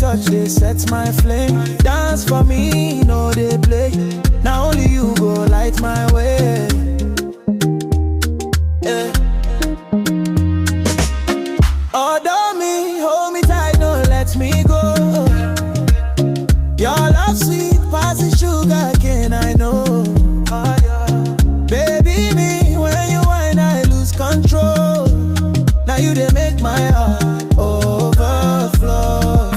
touch, they set my flame. Dance for me, no they play. Now only you go light my way. Yeah. Adore me, hold me tight, don't let me go. Your love sweet, pass the sugar cane, I know. Oh, yeah. Baby me, when you whine, I lose control. Now you they make my heart overflow.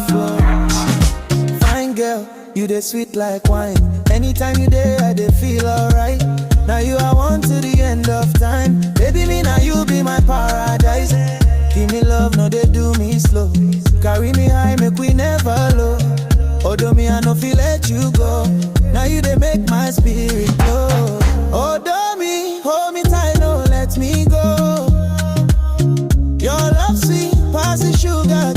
Fine girl, you they sweet like wine. Anytime you there, I they feel alright. Now you are one to the end of time. Baby me, now you be my paradise. Give me love, no they do me slow. Carry me high, make we never low. Although me, I no feel let you go. Now you they make my spirit glow. Although me, hold me tight, no let me go. Your love sweet, pass the sugar